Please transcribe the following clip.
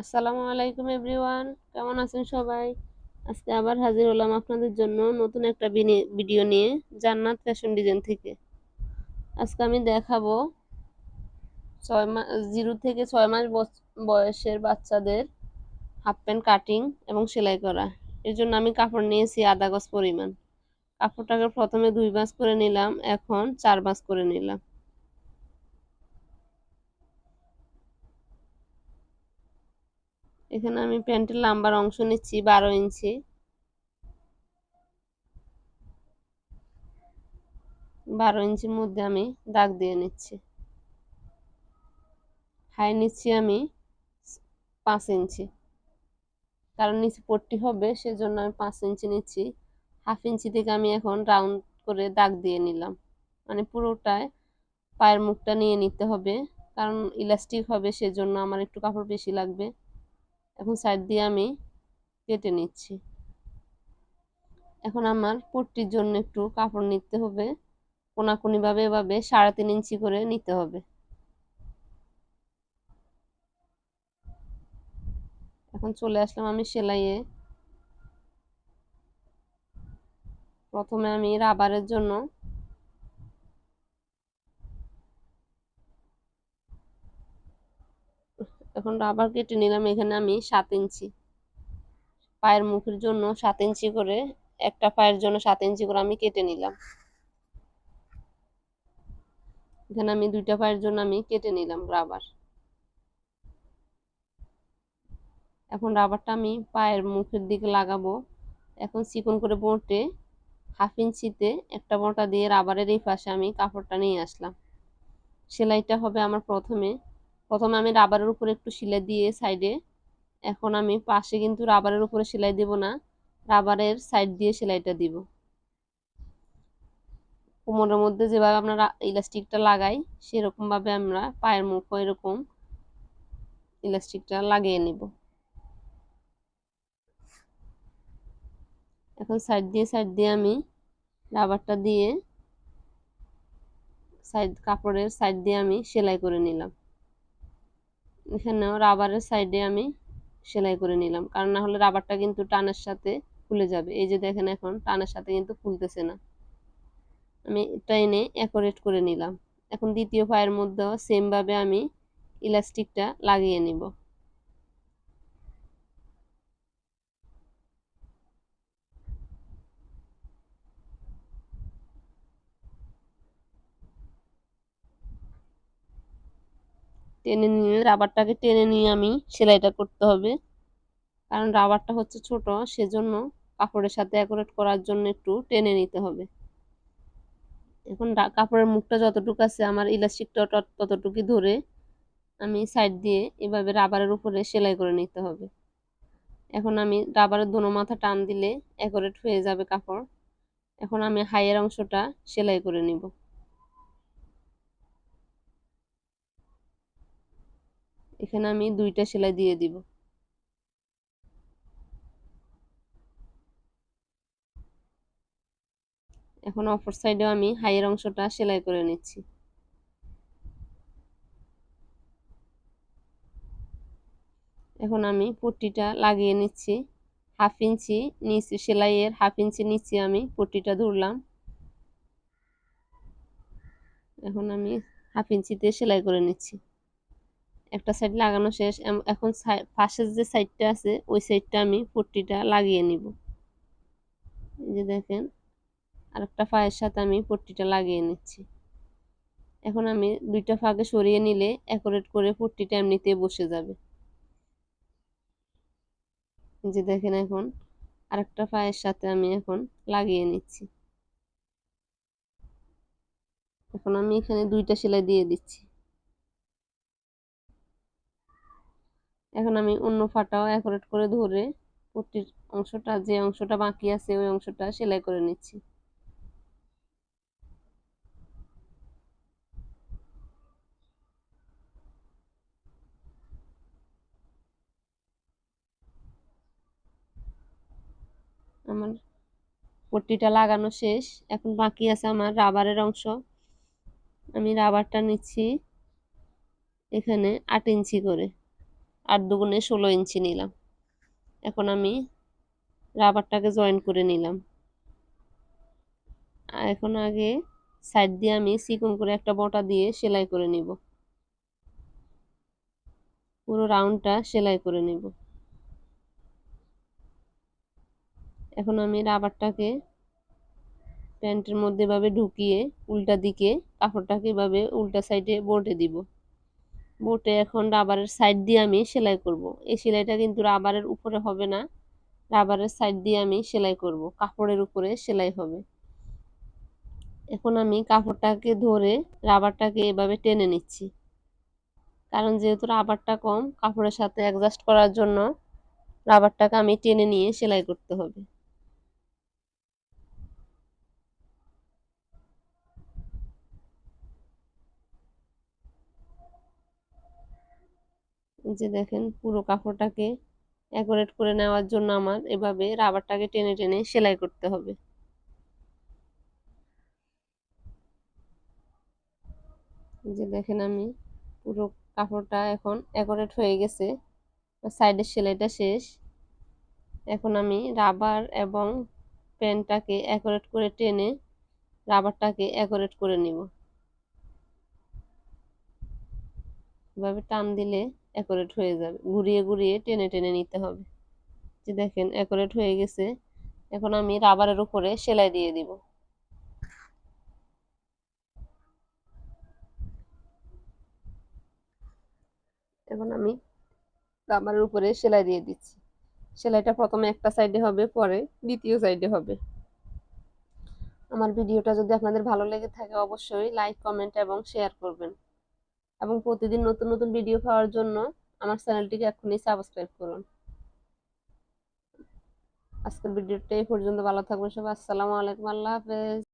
আসসালামু আলাইকুম এভরিওয়ান, কেমন আছেন সবাই? আজকে আবার হাজির হলাম আপনাদের জন্য নতুন একটা ভিডিও নিয়ে জান্নাত ফ্যাশন ডিজাইন থেকে। আজকে আমি দেখাবো 0 থেকে 6 মাস বয়সের বাচ্চাদের হাফ প্যান্ট কাটিং এবং সেলাই করা। এর জন্য আমি কাপড় নিয়েছি আধা গজ পরিমাণ। কাপড়টাকে প্রথমে 2 ভাঁজ করে নিলাম, এখন 4 ভাঁজ করে নিলাম। এখানে আমি প্যান্টের লাম্বার অংশ নিচ্ছি 12 ইঞ্চি। 12 ইঞ্চির মধ্যে আমি দাগ দিয়ে নিচ্ছি। হাই নিচ্ছি আমি 5 ইঞ্চি, কারণ নিচে পট্টি হবে সেজন্য আমি 5 ইঞ্চি নিচ্ছি। হাফ ইঞ্চি থেকে আমি এখন রাউন্ড করে দাগ দিয়ে নিলাম, মানে পুরোটায় পায়ের মুখটা নিয়ে নিতে হবে, কারণ ইলাস্টিক হবে সেজন্য আমার একটু কাপড় বেশি লাগবে। এখন সাইড দিয়ে আমি কেটে নিচ্ছি। এখন আমার পট্টির জন্য একটু কাপড় নিতে হবে, কোনাকুনি ভাবে এভাবে 3.5 ইঞ্চি করে নিতে হবে। এখন চলে আসলাম আমি সেলাইয়ে। প্রথমে আমি রাবারের জন্য এখন রাবার কেটে নিলাম। এখানে আমি 7 ইঞ্চি, পায়ের মুখের জন্য 7 ইঞ্চি করে, একটা পায়ের জন্য 7 ইঞ্চি করে আমি কেটে নিলাম। এখানে আমি 2টা পায়ের জন্য আমি কেটে নিলাম রাবার। এখন রাবারটা আমি পায়ের মুখের দিকে লাগাবো। এখন চিকন করে বোটে হাফ ইঞ্চিতে একটা বোঁটা দিয়ে রাবারের এই পাশে আমি কাপড়টা নিয়ে আসলাম। সেলাইটা হবে আমার প্রথমে আমি রাবারের উপরে একটু সেলাই দিয়ে সাইডে, এখন আমি পাশে কিন্তু রাবারের উপরে সেলাই দেব না, রাবারের সাইড দিয়ে সেলাইটা দিব। কোমরের মধ্যে যেভাবে আমরা ইলাস্টিকটা লাগাই সেরকম ভাবে আমরা পায়ের মুখ এরকম ইলাস্টিকটা লাগিয়ে নিব। এখন সাইড দিয়ে আমি রাবারটা দিয়ে কাপড়ের সাইড দিয়ে আমি সেলাই করে নিলাম। এখানেও রাবারের সাইডে আমি সেলাই করে নিলাম, কারণ না হলে রাবারটা কিন্তু টানের সাথে খুলে যাবে। এই যে দেখেন এখন টানের সাথে কিন্তু খুলতেছে না, আমি টাইনে অ্যাকুরেট করে নিলাম। এখন দ্বিতীয় পায়ের মধ্যেও সেম ভাবে আমি ইলাস্টিকটা লাগিয়ে নিব। টেনে নিয়ে রাবারটাকে টেনে নিয়ে আমি সেলাইটা করতে হবে, কারণ রাবারটা হচ্ছে ছোট সেজন্য কাপড়ের সাথে অ্যাকুরেট করার জন্য একটু টেনে নিতে হবে। এখন কাপড়ের মুখটা যতটুকু আছে আমার ইলাস্টিকটা ততটুকুই ধরে আমি সাইড দিয়ে এভাবে রাবারের উপরে সেলাই করে নিতে হবে। এখন আমি রাবারের দোনো মাথা টান দিলে অ্যাকুরেট হয়ে যাবে কাপড়। এখন আমি হাইয়ের অংশটা সেলাই করে নিব। এখানে আমি 2টা সেলাই দিয়ে দিব। এখন অপর সাইডেও আমি হাইয়ের অংশটা সেলাই করে নিচ্ছি। এখন আমি পট্টিটা লাগিয়ে নিচ্ছি। হাফ ইঞ্চি নিচে সেলাইয়ের হাফ ইঞ্চি নিচে আমি পট্টিটা ধরলাম। এখন আমি হাফ ইঞ্চিতে সেলাই করে নিচ্ছি। একটা সাইড লাগানো শেষ। এখন পাশের যে সাইডটা আছে ওই সাইডটা আমি পট্টিটা লাগিয়ে নিব। এই যে দেখেন আরেকটা পায়ের সাথে আমি পট্টিটা লাগিয়ে নিচ্ছি। এখন আমি 2টা ফাঁকে সরিয়ে নিলে অ্যাকুরেট করে পট্টিটা এমনিতে বসে যাবে। এই যে দেখেন এখন আরেকটা পায়ের সাথে আমি এখন লাগিয়ে নিচ্ছি। এখন আমি এখানে 2টা সেলাই দিয়ে দিচ্ছি। এখন আমি অন্য ফাটাও অ্যাকুরেট করে ধরে পট্টির অংশটা যে অংশটা বাকি আছে ওই অংশটা সেলাই করে নিচ্ছি। আমার পট্টিটা লাগানো শেষ। এখন বাকি আছে আমার রাবারের অংশ। আমি রাবারটা নিচ্ছি এখানে 8 ইঞ্চি করে। 8 দুগুণে 16 ইঞ্চি নিলাম। এখন আমি রাবারটাকে জয়েন করে নিলাম। এখন আগে সাইড দিয়ে আমি চিকন করে একটা বটা দিয়ে সেলাই করে নিব। পুরো রাউন্ডটা সেলাই করে নিব। এখন আমি রাবারটাকে প্যান্টের মধ্যে এভাবে ঢুকিয়ে উল্টা দিকে কাপড়টাকে এভাবে উল্টা সাইডে বোটে দিব। বোটে এখন রাবারের সাইড দিয়ে আমি সেলাই করব। এই সেলাইটা কিন্তু রাবারের উপরে হবে না, রাবারের সাইড দিয়ে আমি সেলাই করব, কাপড়ের উপরে সেলাই হবে। এখন আমি কাপড়টাকে ধরে রাবারটাকে এভাবে টেনে নিচ্ছি, কারণ যেহেতু রাবারটা কম, কাপড়ের সাথে অ্যাডজাস্ট করার জন্য রাবারটাকে আমি টেনে নিয়ে সেলাই করতে হবে। যে দেখেন পুরো কাপড়টাকে অ্যাকুরেট করে নেওয়ার জন্য আমার এভাবে রাবারটাকে টেনে টেনে সেলাই করতে হবে। যে দেখেন আমি পুরো কাপড়টা এখন অ্যাকুরেট হয়ে গেছে, সাইডের সেলাইটা শেষ। এখন আমি রাবার এবং পেনটাকে অ্যাকুরেট করে টেনে রাবারটাকে অ্যাকুরেট করে নিব। এভাবে টান দিলে অ্যাকুরেট হয়ে যাবে, ঘুরিয়ে ঘুরিয়ে টেনে টেনে নিতে হবে। যে দেখেন অ্যাকুরেট হয়ে গেছে। এখন আমি রাবারের উপরে সেলাই দিয়ে দিব। এখন আমি রাবারের উপরে সেলাই দিয়ে দিচ্ছি। সেলাইটা প্রথমে একটা সাইডে হবে, পরে দ্বিতীয় সাইডে হবে। আমার ভিডিওটা যদি আপনাদের ভালো লেগে থাকে অবশ্যই লাইক, কমেন্ট এবং শেয়ার করবেন, এবং প্রতিদিন নতুন নতুন ভিডিও পাওয়ার জন্য আমার চ্যানেলটিকে এখনই সাবস্ক্রাইব করুন। আজকের ভিডিওটা এই পর্যন্ত। ভালো থাকবেন সবাই। আসসালামু আলাইকুম। আল্লাহ হাফেজ।